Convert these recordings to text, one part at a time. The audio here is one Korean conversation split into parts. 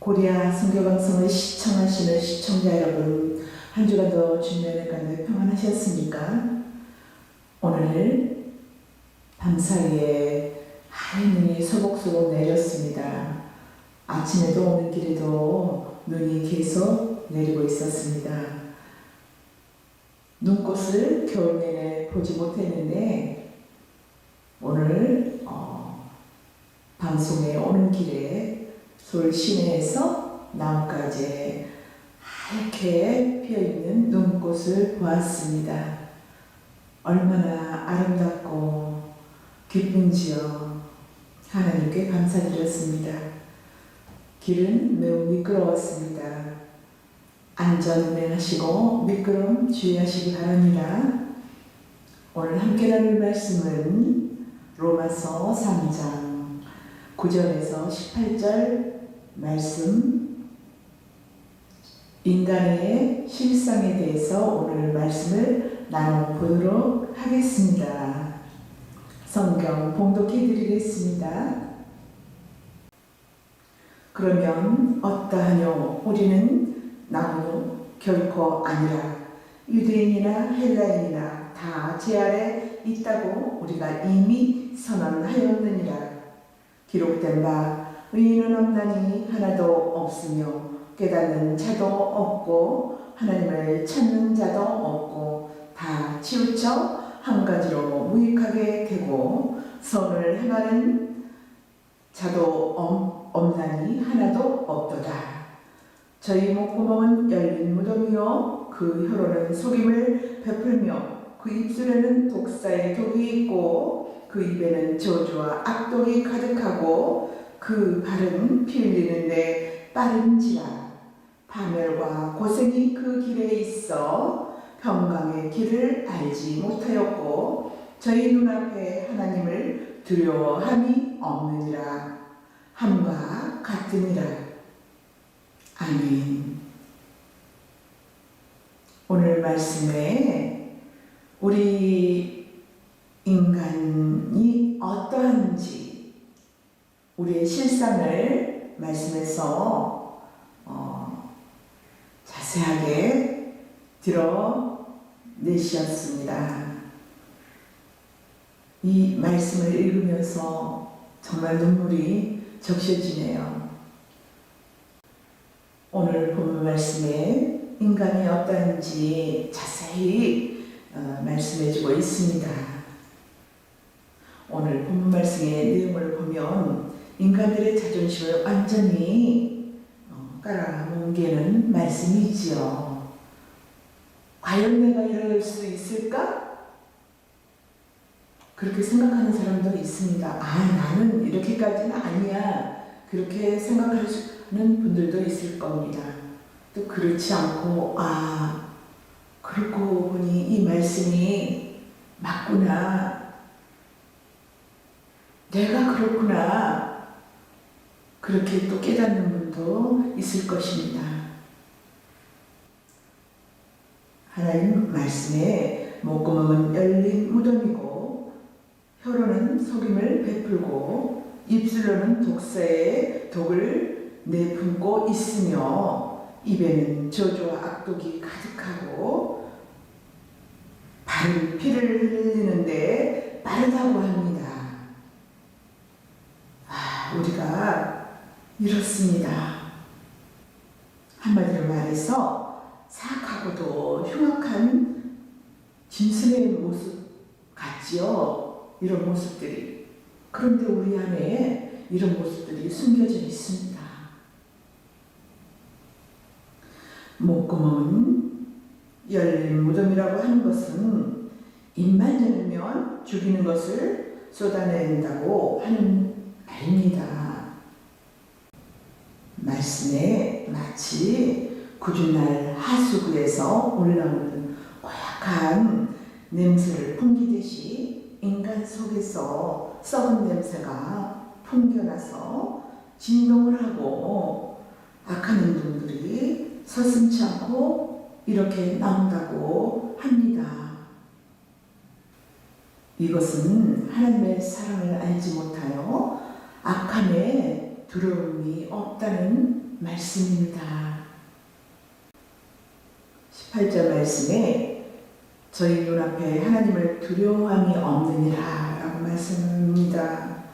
고리아 선교방송을 시청하시는 시청자 여러분, 한 주간도 주님의 가운데 평안하셨습니까? 오늘 밤사이에 하얀 눈이 소복소복 내렸습니다. 아침에도 오는 길에도 눈이 계속 내리고 있었습니다. 눈꽃을 겨울 내내 보지 못했는데 오늘 방송에 오는 길에 서울 시내에서 나뭇가지에 하얗게 피어있는 눈꽃을 보았습니다. 얼마나 아름답고 기쁜지요. 하나님께 감사드렸습니다. 길은 매우 미끄러웠습니다. 안전 운행하시고 미끄럼 주의하시기 바랍니다. 오늘 함께 나눌 말씀은 로마서 3장 9절에서 18절 말씀, 인간의 실상에 대해서 오늘 말씀을 나눠보도록 하겠습니다. 성경 봉독해 드리겠습니다. 그러면 어떠하뇨? 우리는 나무는 결코 아니라 유대인이나 헬라인이나 다 제 아래 있다고 우리가 이미 선언하였느니라. 기록된 바 의인은 없나니 하나도 없으며 깨닫는 자도 없고 하나님을 찾는 자도 없고 다 치우쳐 한 가지로 무익하게 되고 선을 행하는 자도 없나니 하나도 없도다. 저희 목구멍은 열린 무덤이요 그 혀로는 속임을 베풀며 그 입술에는 독사의 독이 있고 그 입에는 저주와 악독이 가득하고 그 발은 피 흘리는데 빠른지라. 파멸과 고생이 그 길에 있어 평강의 길을 알지 못하였고 저희 눈앞에 하나님을 두려워함이 없느니라. 함과 같으니라. 아멘. 오늘 말씀에 우리 인간이 어떠한지 우리의 실상을 말씀에서 자세하게 드러내셨습니다. 이 말씀을 읽으면서 정말 눈물이 적셔지네요. 오늘 본문 말씀에 인간이 어떠한지 자세히 말씀해주고 있습니다. 오늘 본문 말씀의 내용을 보면 인간들의 자존심을 완전히 깔아뭉개는 말씀이지요. 과연 내가 이럴 수 있을까? 그렇게 생각하는 사람도 있습니다. 나는 이렇게까지는 아니야. 그렇게 생각하는 분들도 있을 겁니다. 또 그렇지 않고 그러고 보니 이 말씀이 맞구나. 내가 그렇구나. 그렇게 또 깨닫는 분도 있을 것입니다. 하나님 말씀에 목구멍은 열린 무덤이고 혀로는 속임을 베풀고 입술로는 독사의 독을 내뿜고 있으며 입에는 저주와 악독이 가득하고 발은 피를 흘리는데 빠르다고 합니다. 우리가 이렇습니다. 한마디로 말해서 사악하고도 흉악한 짐승의 모습 같지요. 이런 모습들이. 그런데 우리 안에 이런 모습들이 숨겨져 있습니다. 목구멍은 열린 무덤이라고 하는 것은 입만 열면 죽이는 것을 쏟아낸다고 하는 말입니다. 말씀에 마치 궂은 하수구에서 올라오는 고약한 냄새를 풍기듯이 인간 속에서 썩은 냄새가 풍겨나서 진동을 하고 악한 행동들이 서슴지 않고 이렇게 나온다고 합니다. 이것은 하나님의 사랑을 알지 못하여 악함에 두려움이 없다는 말씀입니다. 18절 말씀에 저희 눈앞에 하나님을 두려워함이 없느니라 라고 말씀합니다.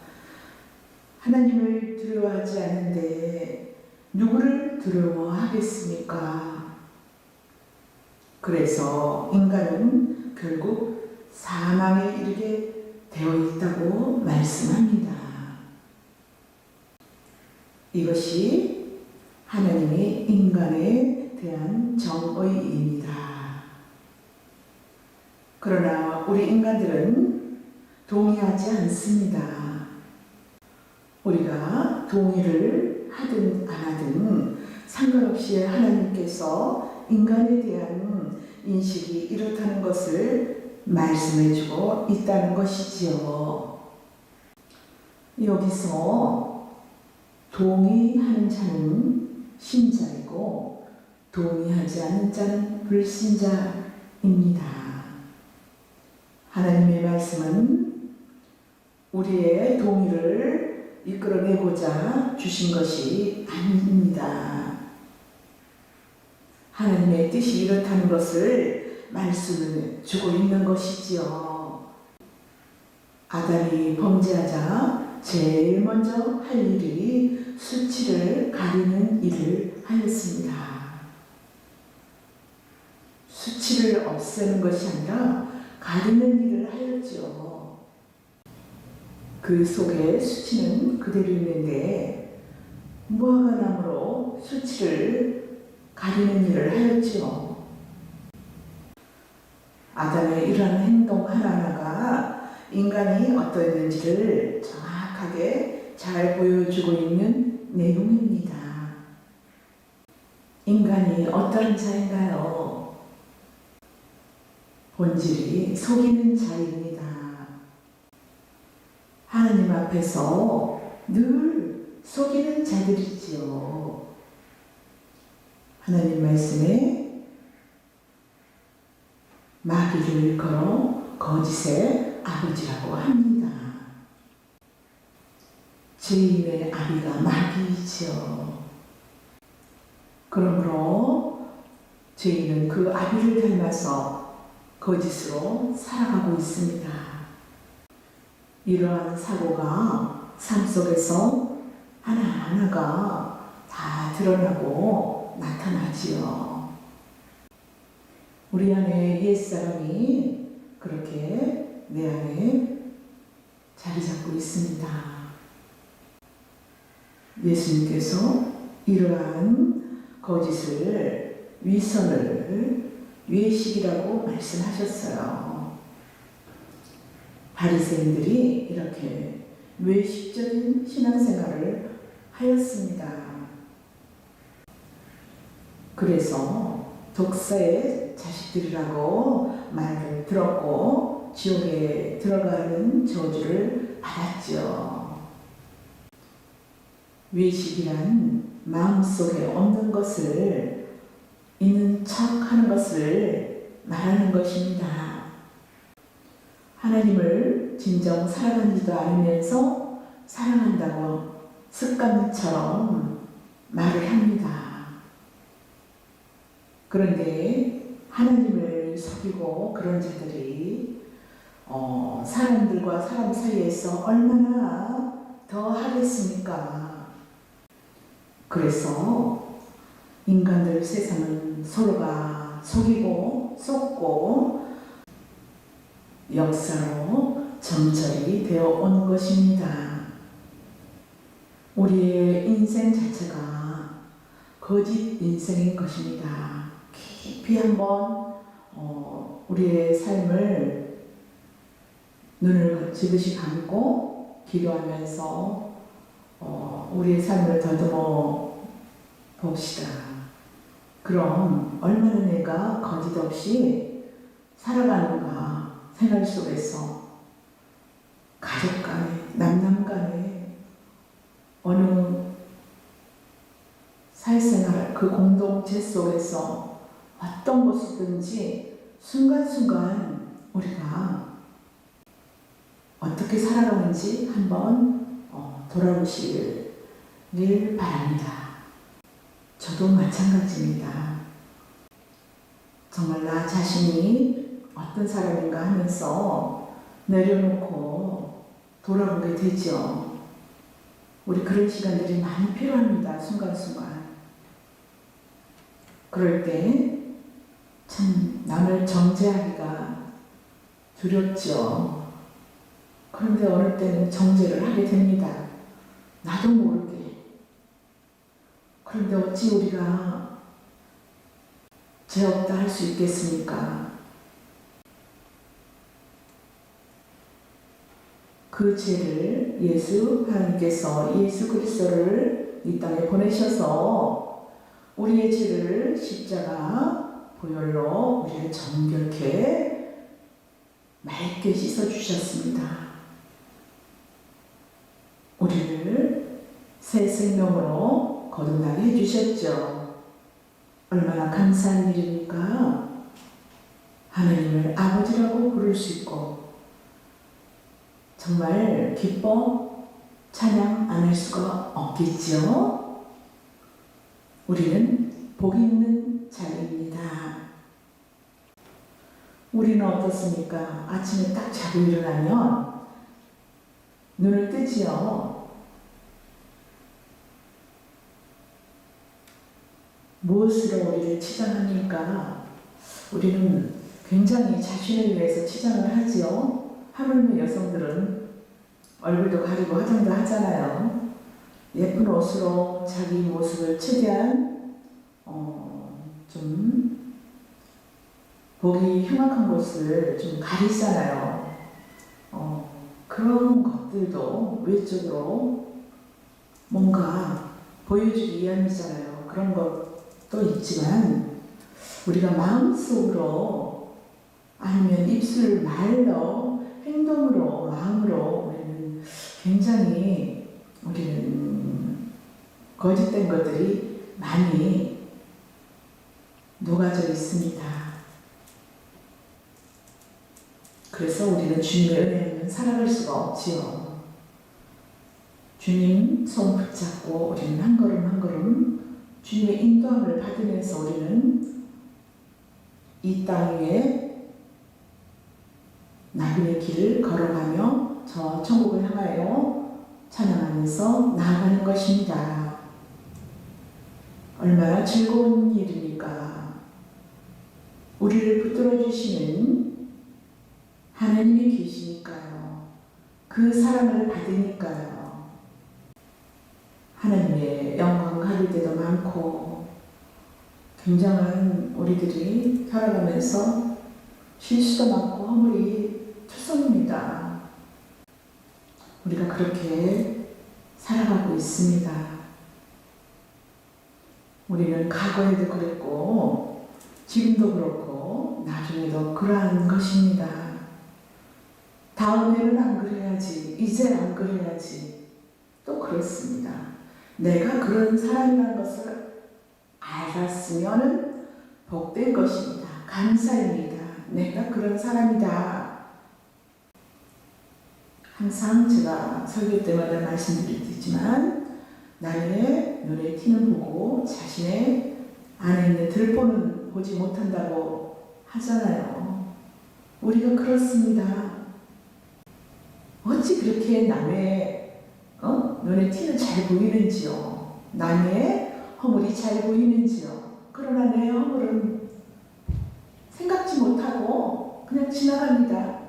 하나님을 두려워하지 않는데 누구를 두려워하겠습니까? 그래서 인간은 결국 사망에 이르게 되어 있다고 말씀합니다. 이것이 하나님의 인간에 대한 정의입니다. 그러나 우리 인간들은 동의하지 않습니다. 우리가 동의를 하든 안 하든 상관없이 하나님께서 인간에 대한 인식이 이렇다는 것을 말씀해주고 있다는 것이지요. 여기서 동의하는 자는 신자이고 동의하지 않는 자는 불신자입니다. 하나님의 말씀은 우리의 동의를 이끌어내고자 주신 것이 아닙니다. 하나님의 뜻이 이렇다는 것을 말씀을 주고 있는 것이지요. 아담이 범죄하자 제일 먼저 할 일이 수치를 가리는 일을 하였습니다. 수치를 없애는 것이 아니라 가리는 일을 하였죠. 그 속에 수치는 그대로 있는데 무화과나무로 수치를 가리는 일을 하였죠. 아담의 이러한 행동 하나하나가 인간이 어떠했는지를 정확하게 잘 보여주고 있는 내용입니다. 인간이 어떤 자인가요? 본질이 속이는 자입니다. 하나님 앞에서 늘 속이는 자들이지요. 하나님 말씀에 마귀를 걸어 거짓의 아버지라고 합니다. 죄인의 아비가 마귀이지요. 그러므로 죄인은 그 아비를 닮아서 거짓으로 살아가고 있습니다. 이러한 사고가 삶 속에서 하나하나가 다 드러나고 나타나지요. 우리 안에 옛사람이 그렇게 내 안에 자리 잡고 있습니다. 예수님께서 이러한 거짓을 위선을 외식이라고 말씀하셨어요. 바리새인들이 이렇게 외식적인 신앙생활을 하였습니다. 그래서 독사의 자식들이라고 말을 들었고 지옥에 들어가는 저주를 받았죠. 외식이란 마음속에 없는 것을 있는 척 하는 것을 말하는 것입니다. 하나님을 진정 사랑하지도 않으면서 사랑한다고 습관처럼 말을 합니다. 그런데 하나님을 속이고 그런 자들이 사람들과 사람 사이에서 얼마나 더 하겠습니까? 그래서 인간들 세상은 서로가 속이고 쏟고 역사로 점철이 되어 온 것입니다. 우리의 인생 자체가 거짓 인생인 것입니다. 깊이 한번 우리의 삶을 눈을 지그시 감고 기도하면서 우리의 삶을 더듬어 봅시다. 그럼 얼마나 내가 거짓 없이 살아가는가. 생활 속에서 가족 간에 남남 간에 어느 사회생활 그 공동체 속에서 어떤 것이든지 순간순간 우리가 어떻게 살아가는지 한번 돌아보실 바랍니다. 저도 마찬가지입니다. 정말 나 자신이 어떤 사람인가 하면서 내려놓고 돌아보게 되죠. 우리 그런 시간들이 많이 필요합니다. 순간순간. 그럴 때 참 남을 정죄하기가 두렵죠. 그런데 어느 때는 정죄를 하게 됩니다. 나도 모르게. 그런데 어찌 우리가 죄 없다 할 수 있겠습니까? 그 죄를 하나님께서 예수 그리스도를 이 땅에 보내셔서 우리의 죄를 십자가 보혈로 우리를 정결케 맑게 씻어주셨습니다. 우리를 새 생명으로 거듭나게 해주셨죠. 얼마나 감사한 일입니까? 하나님을 아버지라고 부를 수 있고 정말 기뻐 찬양 안 할 수가 없겠지요. 우리는 복이 있는 자리입니다. 우리는 어떻습니까? 아침에 딱 자고 일어나면 눈을 뜨지요. 무엇으로 우리를 치장합니까? 우리는 굉장히 자신을 위해서 치장을 하지요. 하물며 여성들은 얼굴도 가리고 화장도 하잖아요. 예쁜 옷으로 자기 모습을 최대한 좀 보기 흉악한 곳을 좀 가리잖아요. 그런 것들도 외적으로 뭔가 보여주기 위함이잖아요. 그런 것도 있지만 우리가 마음속으로 아니면 입술 말로 행동으로 마음으로 우리는 거짓된 것들이 많이 녹아져 있습니다. 그래서 우리는 주님의 은혜는 살아갈 수가 없지요. 주님 손 붙잡고 우리는 한 걸음 한 걸음 주님의 인도함을 받으면서 우리는 이 땅 위에 나그네 길을 걸어가며 저 천국을 향하여 찬양하면서 나아가는 것입니다. 얼마나 즐거운 일입니까? 우리를 붙들어 주시는 하나님이 계시니까요. 그 사랑을 받으니까요. 하나님의 영광 가릴 때도 많고 굉장한 우리들이 살아가면서 실수도 많고 허물이 투성입니다. 우리가 그렇게 살아가고 있습니다. 우리는 과거에도 그랬고 지금도 그렇고 나중에도 그러한 것입니다. 다음에는 안 그래야지, 이제 안 그래야지. 또 그렇습니다. 내가 그런 사람이라는 것을 알았으면 복된 것입니다. 감사입니다. 내가 그런 사람이다. 항상 제가 설교 때마다 말씀드리지만 나의 눈에 티는 보고 자신의 안에 있는 들보는 보지 못한다고 하잖아요. 우리가 그렇습니다. 어찌 그렇게 남의 눈에 티는 잘 보이는지요. 남의 허물이 잘 보이는지요. 그러나 내 허물은 생각지 못하고 그냥 지나갑니다.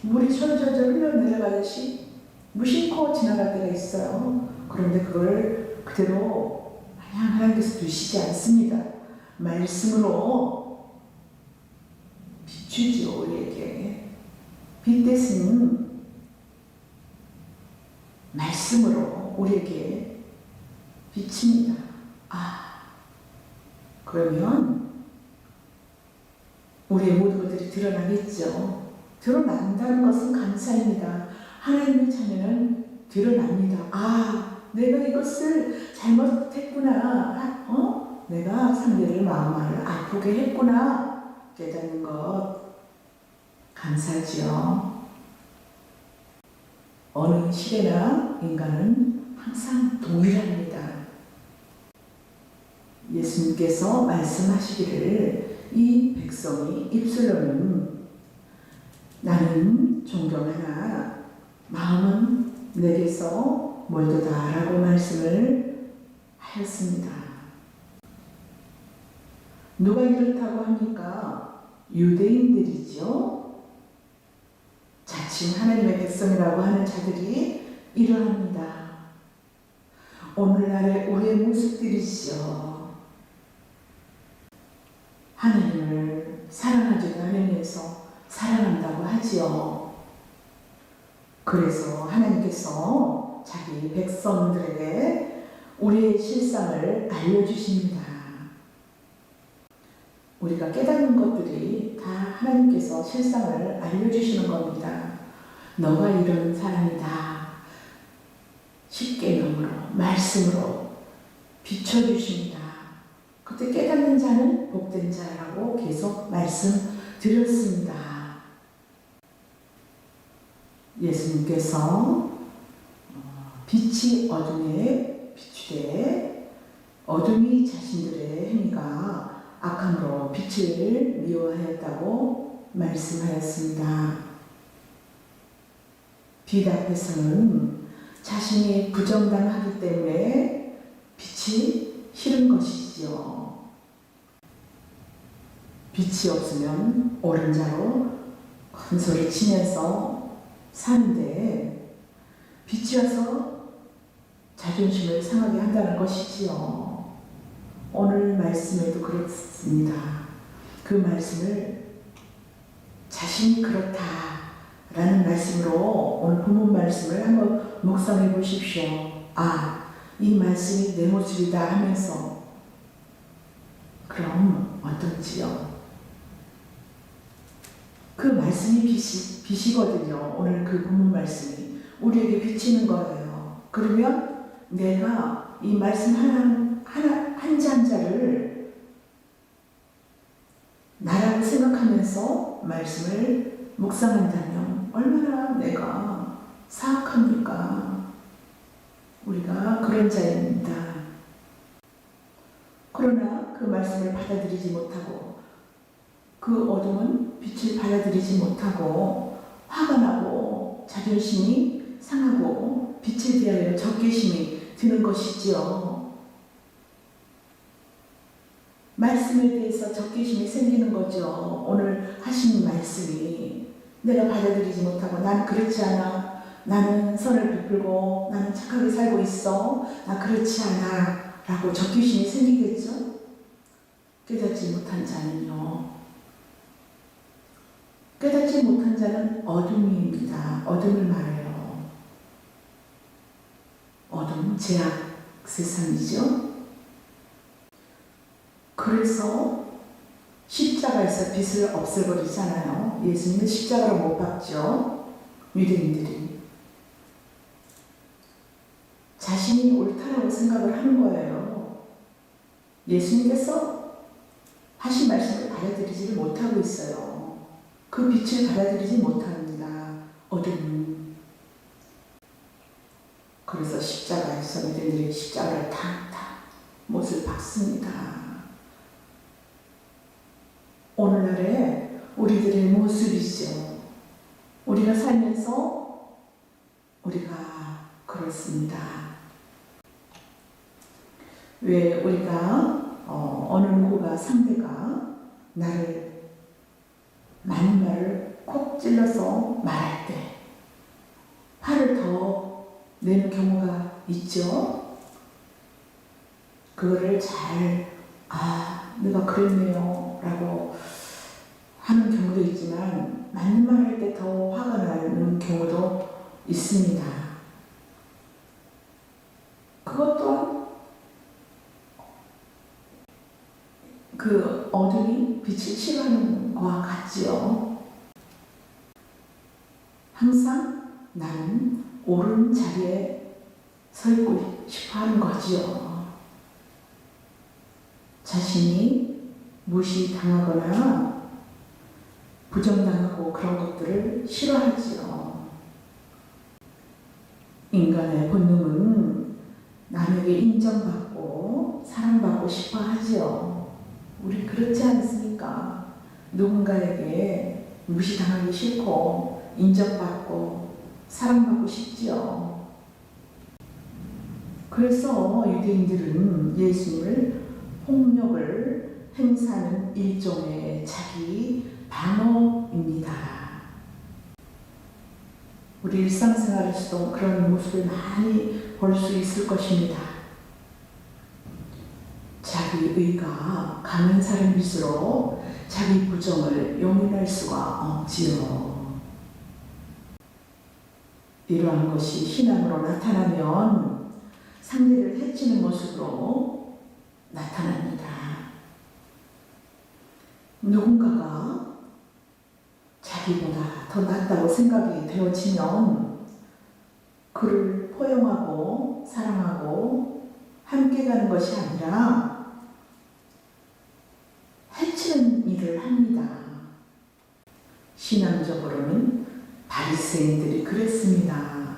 물이 철철철 흘러내려가듯이 무심코 지나갈 때가 있어요. 그런데 그걸 그대로 마냥 하나님께서 두시지 않습니다. 말씀으로 비추지요, 우리에게. 빛대신 말씀으로 우리에게 비칩니다. 그러면 우리의 모든 것들이 드러나겠죠. 드러난다는 것은 감사입니다. 하나님의 자녀는 드러납니다. 내가 이것을 잘못했구나. 내가 상대를 마음을 아프게 했구나. 깨닫는 것 감사지요. 어느 시대나 인간은 항상 동일합니다. 예수님께서 말씀하시기를 이 백성이 입술로는 나는 존경하나 마음은 내게서 멀도다 라고 말씀을 하였습니다. 누가 이렇다고 합니까? 유대인들이죠. 자칭 하나님의 백성이라고 하는 자들이 이러합니다. 오늘날의 우리의 모습들이죠. 하나님을 사랑하지도 않으면서 사랑한다고 하지요. 그래서 하나님께서 자기 백성들에게 우리의 실상을 알려주십니다. 우리가 깨닫는 것들이 다 하나님께서 실상을 알려주시는 겁니다. 너가 이런 사람이다. 십계명으로 말씀으로 비춰주십니다. 그때 깨닫는 자는 복된 자라고 계속 말씀드렸습니다. 예수님께서 빛이 어둠에 비추되 어둠이 자신들의 행위가 악함으로 빛을 미워하였다고 말씀하였습니다. 빛 앞에서는 자신이 부정당하기 때문에 빛이 싫은 것이지요. 빛이 없으면 옳은 자로 큰 소리 치면서 사는데 빛이 와서 자존심을 상하게 한다는 것이지요. 오늘 말씀에도 그렇습니다. 그 말씀을 자신이 그렇다라는 말씀으로 오늘 본문 말씀을 한번 묵상해 보십시오. 이 말씀이 내 모습이다 하면서 그럼 어떤지요? 그 말씀이 빛이거든요. 오늘 그 본문 말씀이 우리에게 비치는 거예요. 그러면 내가 이 말씀 한 자 한 자를 나라고 생각하면서 말씀을 묵상한다면 얼마나 내가 사악합니까? 우리가 그런 자입니다. 그러나 그 말씀을 받아들이지 못하고 그 어둠은 빛을 받아들이지 못하고 화가 나고 자존심이 상하고 빛에 대하여 적개심이 드는 것이지요. 말씀에 대해서 적개심이 생기는 거죠. 오늘 하신 말씀이 내가 받아들이지 못하고 난 그렇지 않아. 나는 선을 베풀고 나는 착하게 살고 있어. 나 그렇지 않아. 라고 적개심이 생기겠죠. 깨닫지 못한 자는요. 깨닫지 못한 자는 어둠입니다. 어둠을 말해요. 어둠, 죄악 세상이죠. 그래서 십자가에서 빛을 없애버리잖아요. 예수님은 십자가로 못 박죠. 유대인들이. 자신이 옳다라고 생각을 하는 거예요. 예수님께서 하신 말씀을 받아들이지를 못하고 있어요. 그 빛을 받아들이지 못합니다. 어둠은. 그래서 십자가에서 유대인들이 십자가를 탁탁 못을 박습니다. 오늘날의 우리들의 모습이죠. 우리가 살면서 우리가 그렇습니다. 왜 우리가 어느 누구가 상대가 나를 많은 말을 콕 찔러서 말할 때 화를 더 내는 경우가 있죠. 그거를 잘 내가 그랬네요 라고 하는 경우도 있지만 맞는 말 할 때 더 화가 나는 경우도 있습니다. 그것 또한 그 어둠이 빛을 싫어하는 것과 같지요. 항상 나는 옳은 자리에 서 있고 싶어 하는 거지요. 자신이 무시당하거나 부정당하고 그런 것들을 싫어하지요. 인간의 본능은 남에게 인정받고 사랑받고 싶어 하지요. 우리 그렇지 않습니까? 누군가에게 무시당하기 싫고 인정받고 사랑받고 싶지요. 그래서 유대인들은 예수님을 폭력을 행사하는 일종의 자기 방어입니다. 우리 일상생활에서도 그런 모습을 많이 볼 수 있을 것입니다. 자기 의가 강한 사람일수록 자기 부정을 용인할 수가 없지요. 이러한 것이 신앙으로 나타나면 상대를 해치는 모습으로 나타납니다. 누군가가 자기보다 더 낫다고 생각이 되어지면 그를 포용하고 사랑하고 함께 가는 것이 아니라 해치는 일을 합니다. 신앙적으로는 바리새인들이 그랬습니다.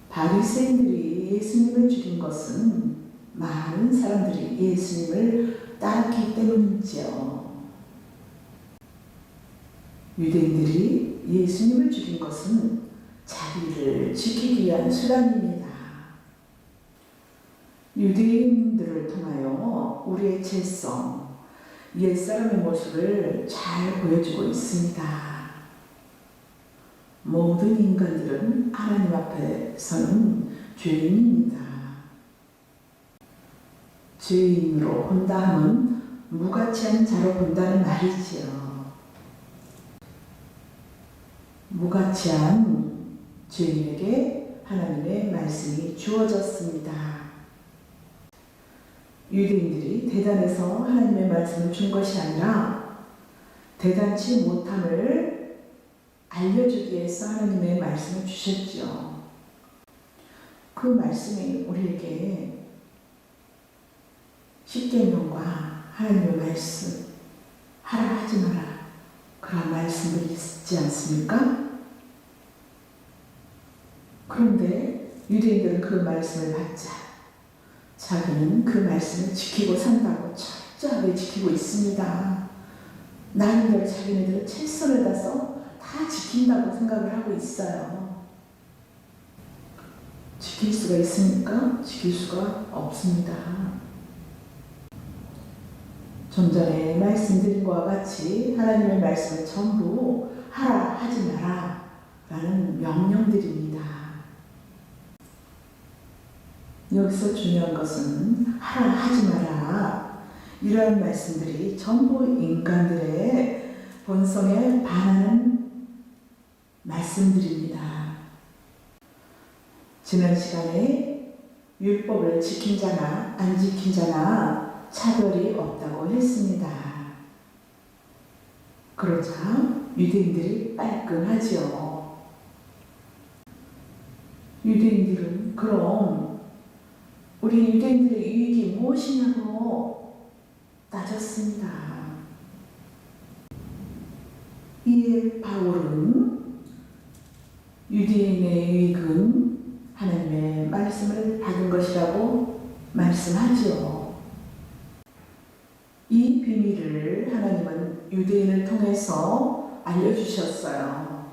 바리새인들이 예수님을 죽인 것은 많은 사람들이 예수님을 따랐기 때문이지요. 유대인들이 예수님을 죽인 것은 자기를 지키기 위한 수단입니다. 유대인들을 통하여 우리의 죄성, 옛사람의 모습을 잘 보여주고 있습니다. 모든 인간들은 하나님 앞에서는 죄인입니다. 죄인으로 본다 함은 무가치한 자로 본다는 말이지요. 무가치한 죄인에게 하나님의 말씀이 주어졌습니다. 유대인들이 대단해서 하나님의 말씀을 준 것이 아니라 대단치 못함을 알려주기 위해서 하나님의 말씀을 주셨죠. 그 말씀이 우리에게 십계명과 하나님의 말씀, 하라 하지 마라, 그런 말씀들이 있지 않습니까? 그런데 유대인들은 그 말씀을 받자 자기는 그 말씀을 지키고 산다고 철저하게 지키고 있습니다. 나름대로 자기네들은 최선을 다해서 다 지킨다고 생각을 하고 있어요. 지킬 수가 있습니까? 지킬 수가 없습니다. 좀 전에 말씀드린 것과 같이 하나님의 말씀을 전부 하라 하지 마라 라는 명령들입니다. 여기서 중요한 것은 하라 하지 마라 이러한 말씀들이 전부 인간들의 본성에 반하는 말씀들입니다. 지난 시간에 율법을 지킨 자나 안 지킨 자나 차별이 없다고 했습니다. 그러자 유대인들이 빨끈하지요. 유대인들은 그럼 우리 유대인들의 유익이 무엇이냐고 따졌습니다. 이에 바울은 유대인의 유익은 하나님의 말씀을 받은 것이라고 말씀하지요. 이 비밀을 하나님은 유대인을 통해서 알려주셨어요.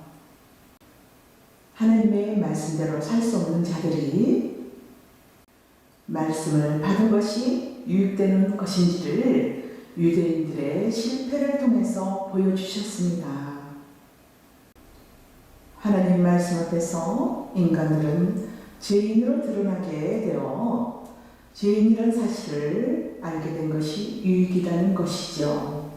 하나님의 말씀대로 살 수 없는 자들이 말씀을 받은 것이 유익되는 것인지를 유대인들의 실패를 통해서 보여주셨습니다. 하나님 말씀 앞에서 인간들은 죄인으로 드러나게 되어 죄인이라는 사실을 알게 된 것이 유익이라는 것이죠.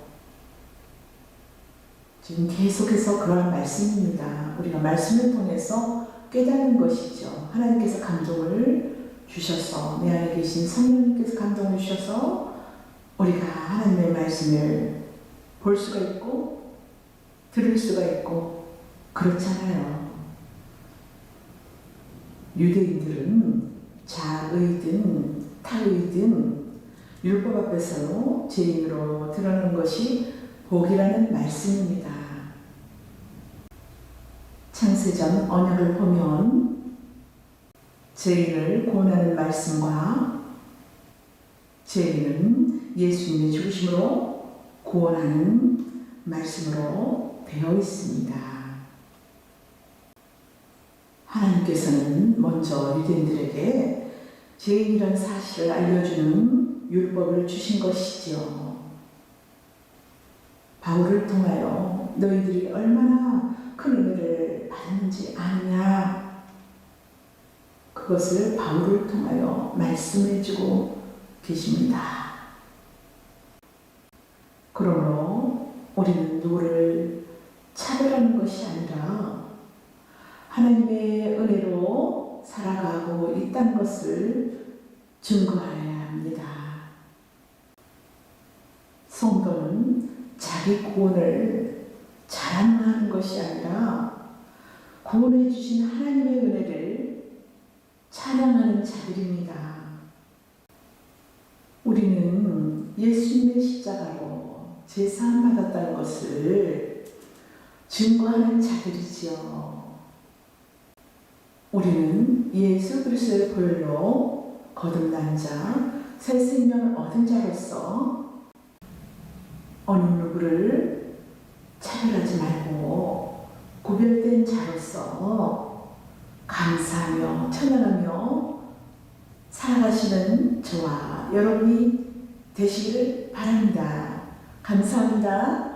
지금 계속해서 그러한 말씀입니다. 우리가 말씀을 통해서 깨닫는 것이죠. 하나님께서 감동을 주셔서 내 안에 계신 성령님께서 감동을 주셔서 우리가 하나님의 말씀을 볼 수가 있고 들을 수가 있고 그렇잖아요. 유대인들은 자의든 타의든 율법 앞에서 죄인으로 드러나는 것이 복이라는 말씀입니다. 창세전 언약을 보면 죄인을 구원하는 말씀과 죄인은 예수님의 죽으심으로 구원하는 말씀으로 되어 있습니다. 하나님께서는 먼저 유대인들에게 죄인이라는 사실을 알려주는 율법을 주신 것이지요. 바울을 통하여 너희들이 얼마나 큰 은혜를 받는지 아느냐, 그것을 바울을 통하여 말씀해주고 계십니다. 그러므로 우리는 누구를 차별하는 것이 아니라 하나님의 은혜로 살아가고 있다는 것을 증거해야 합니다. 성도는 자기 구원을 자랑하는 것이 아니라 구원해 주신 하나님의 은혜를 찬양하는 자들입니다. 우리는 예수님의 십자가로 제사함 받았다는 것을 증거하는 자들이지요. 우리는 예수 그리스도의 보혈로 거듭난 자, 새 생명을 얻은 자로서 어느 누구를 차별하지 말고 구별된 자로서 감사하며 찬양하며 살아가시는 저와 여러분이 되시기를 바랍니다. 감사합니다.